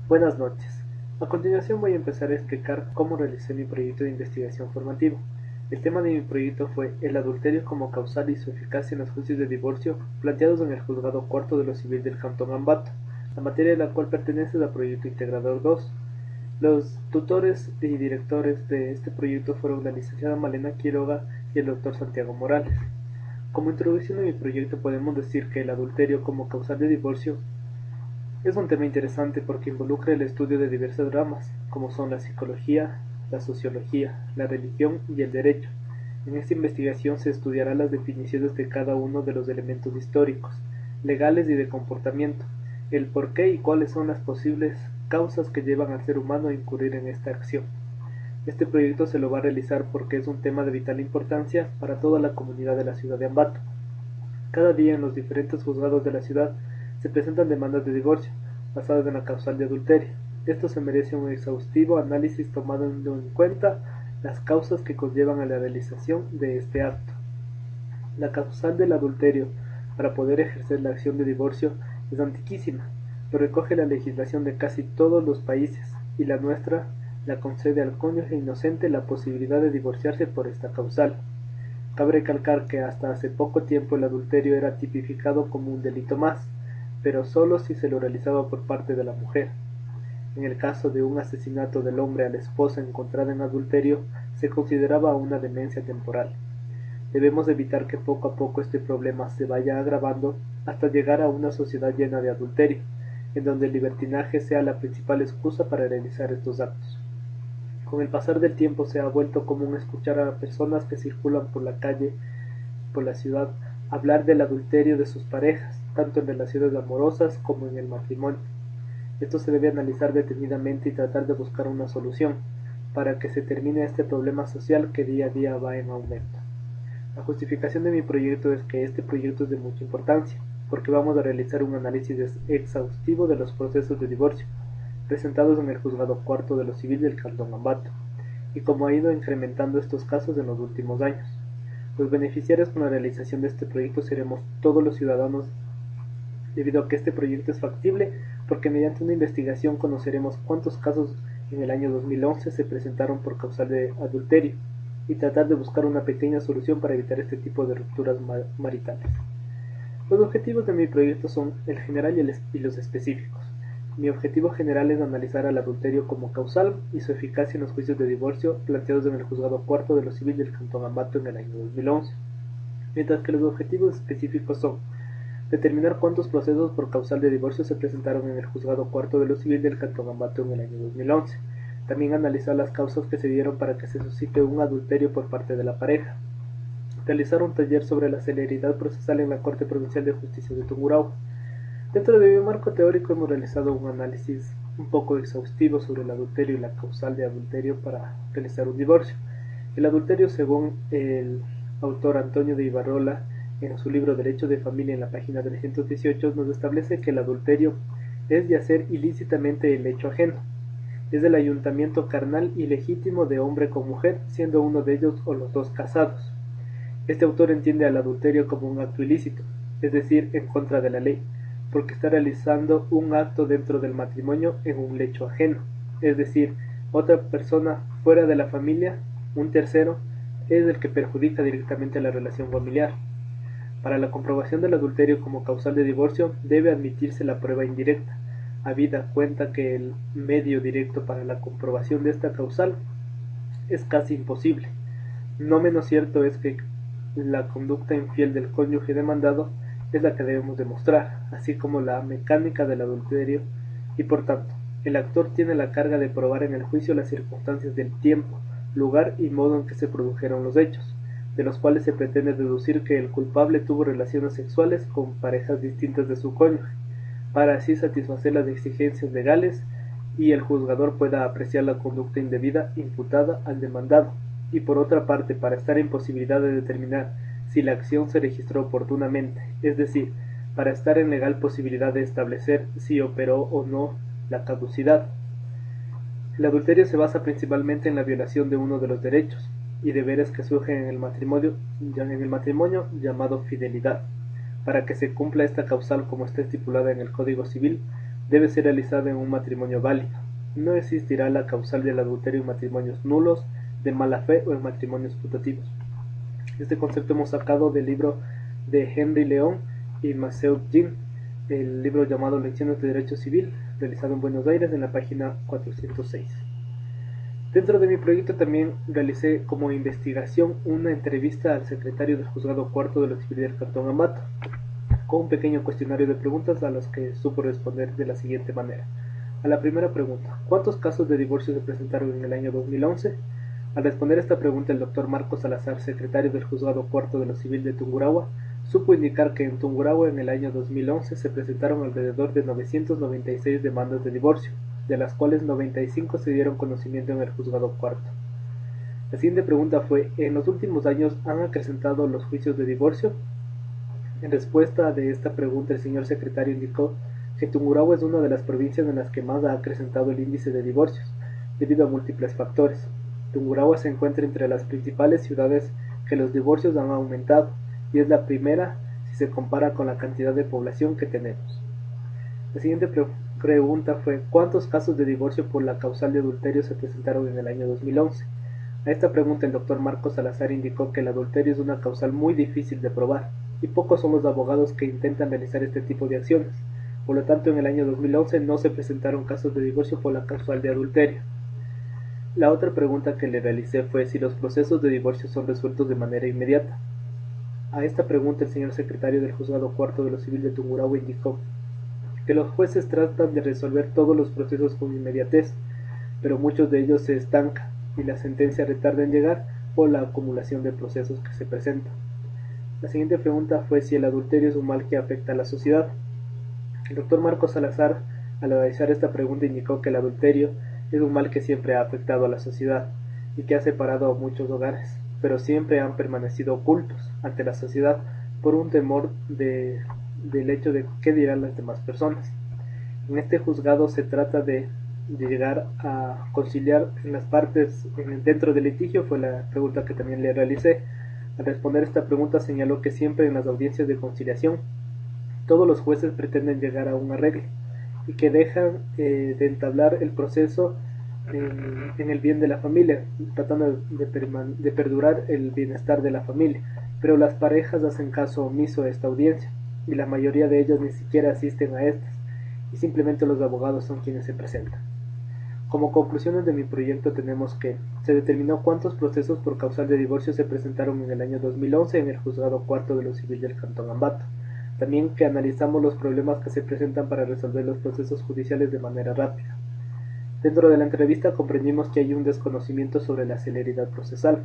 Buenas noches. A continuación voy a empezar a explicar cómo realicé mi proyecto de investigación formativo. El tema de mi proyecto fue el adulterio como causal y su eficacia en los juicios de divorcio planteados en el Juzgado Cuarto de lo Civil del Cantón Ambato, la materia de la cual pertenece al proyecto Integrador 2. Los tutores y directores de este proyecto fueron la licenciada Malena Quiroga y el doctor Santiago Morales. Como introducción a mi proyecto podemos decir que el adulterio como causal de divorcio es un tema interesante porque involucra el estudio de diversas ramas, como son la psicología, la sociología, la religión y el derecho. En esta investigación se estudiará las definiciones de cada uno de los elementos históricos, legales y de comportamiento, el por qué y cuáles son las posibles causas que llevan al ser humano a incurrir en esta acción. Este proyecto se lo va a realizar porque es un tema de vital importancia para toda la comunidad de la ciudad de Ambato. Cada día en los diferentes juzgados de la ciudad se presentan demandas de divorcio, basadas en la causal de adulterio. Esto se merece un exhaustivo análisis tomando en cuenta las causas que conllevan a la realización de este acto. La causal del adulterio para poder ejercer la acción de divorcio es antiquísima, lo recoge la legislación de casi todos los países, y la nuestra la concede al cónyuge inocente la posibilidad de divorciarse por esta causal. Cabe recalcar que hasta hace poco tiempo el adulterio era tipificado como un delito más, pero solo si se lo realizaba por parte de la mujer. En el caso de un asesinato del hombre a la esposa encontrada en adulterio, se consideraba una demencia temporal. Debemos evitar que poco a poco este problema se vaya agravando hasta llegar a una sociedad llena de adulterio, en donde el libertinaje sea la principal excusa para realizar estos actos. Con el pasar del tiempo se ha vuelto común escuchar a personas que circulan por la calle, por la ciudad, hablar del adulterio de sus parejas, tanto en relaciones amorosas como en el matrimonio. Esto se debe analizar detenidamente y tratar de buscar una solución para que se termine este problema social que día a día va en aumento. La justificación de mi proyecto es que este proyecto es de mucha importancia, porque vamos a realizar un análisis exhaustivo de los procesos de divorcio presentados en el Juzgado Cuarto de lo Civil del Cantón Ambato, y cómo ha ido incrementando estos casos en los últimos años. Los beneficiarios con la realización de este proyecto seremos todos los ciudadanos, debido a que este proyecto es factible, porque mediante una investigación conoceremos cuántos casos en el año 2011 se presentaron por causal de adulterio, y tratar de buscar una pequeña solución para evitar este tipo de rupturas maritales. Los objetivos de mi proyecto son el general y los específicos. Mi objetivo general es analizar al adulterio como causal y su eficacia en los juicios de divorcio planteados en el Juzgado Cuarto de lo Civil del Cantón Ambato en el año 2011, mientras que los objetivos específicos son determinar cuántos procesos por causal de divorcio se presentaron en el Juzgado Cuarto de lo Civil del Cantón Ambato en el año 2011, también analizar las causas que se dieron para que se suscite un adulterio por parte de la pareja, realizar un taller sobre la celeridad procesal en la Corte Provincial de Justicia de Tungurahua. Dentro de mi marco teórico hemos realizado un análisis un poco exhaustivo sobre el adulterio y la causal de adulterio para realizar un divorcio. El adulterio, según el autor Antonio de Ibarrola, en su libro Derecho de Familia en la página 318, nos establece que el adulterio es de hacer ilícitamente el hecho ajeno. Es el ayuntamiento carnal y legítimo de hombre con mujer, siendo uno de ellos o los dos casados. Este autor entiende al adulterio como un acto ilícito, es decir, en contra de la ley, porque está realizando un acto dentro del matrimonio en un lecho ajeno, es decir, otra persona fuera de la familia, un tercero, es el que perjudica directamente a la relación familiar. Para la comprobación del adulterio como causal de divorcio debe admitirse la prueba indirecta, habida cuenta que el medio directo para la comprobación de esta causal es casi imposible. No menos cierto es que la conducta infiel del cónyuge demandado es la que debemos demostrar, así como la mecánica del adulterio, y por tanto, el actor tiene la carga de probar en el juicio las circunstancias del tiempo, lugar y modo en que se produjeron los hechos, de los cuales se pretende deducir que el culpable tuvo relaciones sexuales con parejas distintas de su cónyuge, para así satisfacer las exigencias legales y el juzgador pueda apreciar la conducta indebida imputada al demandado, y por otra parte para estar en posibilidad de determinar si la acción se registró oportunamente, es decir, para estar en legal posibilidad de establecer si operó o no la caducidad. El adulterio se basa principalmente en la violación de uno de los derechos y deberes que surgen en el matrimonio llamado fidelidad. Para que se cumpla esta causal como está estipulada en el Código Civil, debe ser realizada en un matrimonio válido. No existirá la causal del adulterio en matrimonios nulos, de mala fe o en matrimonios putativos. Este concepto hemos sacado del libro de Henry León y Maceo Jin, el libro llamado Lecciones de Derecho Civil, realizado en Buenos Aires en la página 406. Dentro de mi proyecto también realicé como investigación una entrevista al secretario del Juzgado Cuarto de lo Civil del Cantón Ambato, con un pequeño cuestionario de preguntas a las que supo responder de la siguiente manera. A la primera pregunta, ¿cuántos casos de divorcio se presentaron en el año 2011? Al responder esta pregunta, el doctor Marcos Salazar, secretario del Juzgado Cuarto de lo Civil de Tungurahua, supo indicar que en Tungurahua en el año 2011 se presentaron alrededor de 996 demandas de divorcio, de las cuales 95 se dieron conocimiento en el Juzgado Cuarto. La siguiente pregunta fue, ¿en los últimos años han acrecentado los juicios de divorcio? En respuesta de esta pregunta, el señor secretario indicó que Tungurahua es una de las provincias en las que más ha acrecentado el índice de divorcios, debido a múltiples factores. Tungurahua se encuentra entre las principales ciudades que los divorcios han aumentado, y es la primera si se compara con la cantidad de población que tenemos. La siguiente pregunta fue, ¿cuántos casos de divorcio por la causal de adulterio se presentaron en el año 2011? A esta pregunta el doctor Marcos Salazar indicó que el adulterio es una causal muy difícil de probar, y pocos son los abogados que intentan realizar este tipo de acciones. Por lo tanto, en el año 2011 no se presentaron casos de divorcio por la causal de adulterio. La otra pregunta que le realicé fue si los procesos de divorcio son resueltos de manera inmediata. A esta pregunta el señor secretario del Juzgado Cuarto de lo Civil de Tungurahua indicó que los jueces tratan de resolver todos los procesos con inmediatez, pero muchos de ellos se estancan y la sentencia retarda en llegar por la acumulación de procesos que se presentan. La siguiente pregunta fue si el adulterio es un mal que afecta a la sociedad. El doctor Marcos Salazar, al realizar esta pregunta, indicó que el adulterio es un mal que siempre ha afectado a la sociedad y que ha separado a muchos hogares, pero siempre han permanecido ocultos ante la sociedad por un temor del hecho de qué dirán las demás personas. En este juzgado se trata de llegar a conciliar en las partes dentro del litigio, fue la pregunta que también le realicé. Al responder esta pregunta señaló que siempre en las audiencias de conciliación todos los jueces pretenden llegar a un arreglo y que dejan de entablar el proceso en el bien de la familia, tratando de perdurar el bienestar de la familia, pero las parejas hacen caso omiso a esta audiencia y la mayoría de ellos ni siquiera asisten a estas y simplemente los abogados son quienes se presentan. Como conclusiones de mi proyecto tenemos que se determinó cuántos procesos por causal de divorcio se presentaron en el año 2011 en el Juzgado Cuarto de lo Civil del Cantón Ambato. También que analizamos los problemas que se presentan para resolver los procesos judiciales de manera rápida. Dentro de la entrevista comprendimos que hay un desconocimiento sobre la celeridad procesal.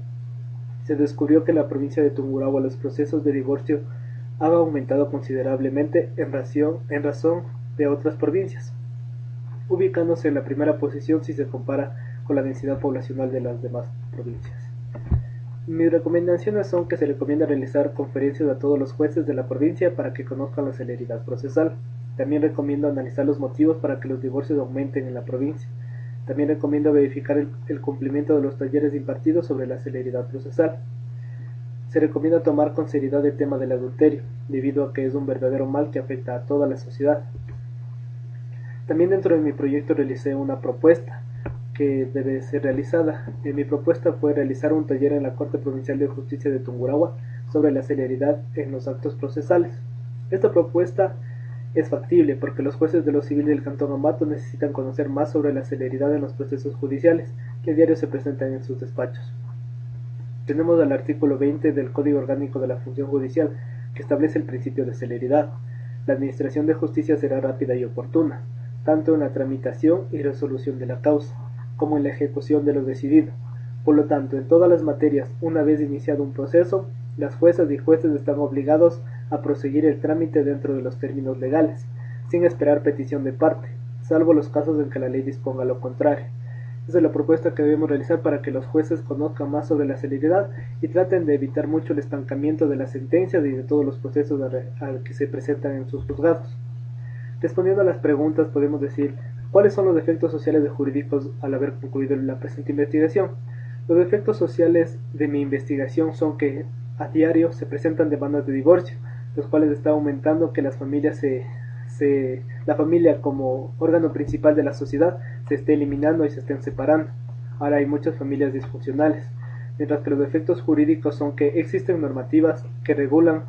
Se descubrió que en la provincia de Tungurahua los procesos de divorcio han aumentado considerablemente en razón de otras provincias, ubicándose en la primera posición si se compara con la densidad poblacional de las demás provincias. Mis recomendaciones son que se recomienda realizar conferencias a todos los jueces de la provincia para que conozcan la celeridad procesal. También recomiendo analizar los motivos para que los divorcios aumenten en la provincia. También recomiendo verificar el cumplimiento de los talleres impartidos sobre la celeridad procesal. Se recomienda tomar con seriedad el tema del adulterio, debido a que es un verdadero mal que afecta a toda la sociedad. También dentro de mi proyecto realicé una propuesta que debe ser realizada. Mi propuesta fue realizar un taller en la Corte Provincial de Justicia de Tungurahua sobre la celeridad en los actos procesales. Esta propuesta es factible porque los jueces de lo civil del Cantón Ambato necesitan conocer más sobre la celeridad en los procesos judiciales que a diario se presentan en sus despachos. Tenemos el artículo 20 del Código Orgánico de la Función Judicial que establece el principio de celeridad. La administración de justicia será rápida y oportuna, tanto en la tramitación y resolución de la causa, como en la ejecución de lo decidido. Por lo tanto, en todas las materias, una vez iniciado un proceso, las juezas y jueces están obligados a proseguir el trámite dentro de los términos legales, sin esperar petición de parte, salvo los casos en que la ley disponga lo contrario. Esa es la propuesta que debemos realizar para que los jueces conozcan más sobre la celeridad y traten de evitar mucho el estancamiento de las sentencias y de todos los procesos al que se presentan en sus juzgados. Respondiendo a las preguntas, podemos decir ¿cuáles son los efectos sociales de jurídicos al haber concluido la presente investigación? Los efectos sociales de mi investigación son que a diario se presentan demandas de divorcio, los cuales está aumentando que las familias se la familia como órgano principal de la sociedad se esté eliminando y se estén separando. Ahora hay muchas familias disfuncionales, mientras que los efectos jurídicos son que existen normativas que regulan,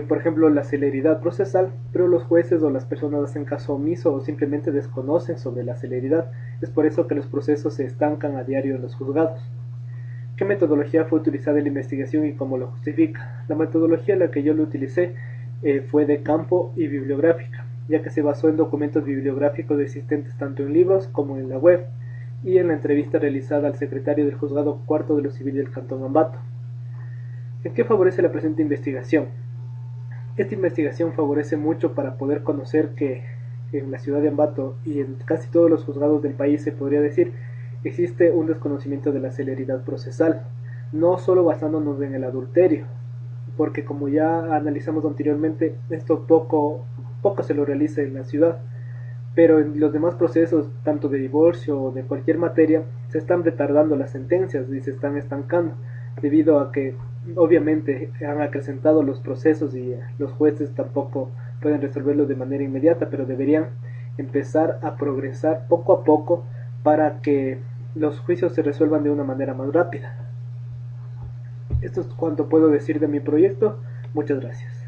por ejemplo, la celeridad procesal, pero los jueces o las personas hacen caso omiso o simplemente desconocen sobre la celeridad. Es por eso que los procesos se estancan a diario en los juzgados. ¿Qué metodología fue utilizada en la investigación y cómo lo justifica? La metodología en la que yo lo utilicé fue de campo y bibliográfica, ya que se basó en documentos bibliográficos existentes tanto en libros como en la web, y en la entrevista realizada al secretario del Juzgado Cuarto de lo Civil del Cantón Ambato. ¿En qué favorece la presente investigación? Esta investigación favorece mucho para poder conocer que en la ciudad de Ambato y en casi todos los juzgados del país, se podría decir, existe un desconocimiento de la celeridad procesal, no solo basándonos en el adulterio, porque como ya analizamos anteriormente, esto poco se lo realiza en la ciudad, pero en los demás procesos, tanto de divorcio o de cualquier materia, se están retardando las sentencias y se están estancando, debido a que obviamente han acrecentado los procesos y los jueces tampoco pueden resolverlo de manera inmediata, pero deberían empezar a progresar poco a poco para que los juicios se resuelvan de una manera más rápida. Esto es cuanto puedo decir de mi proyecto. Muchas gracias.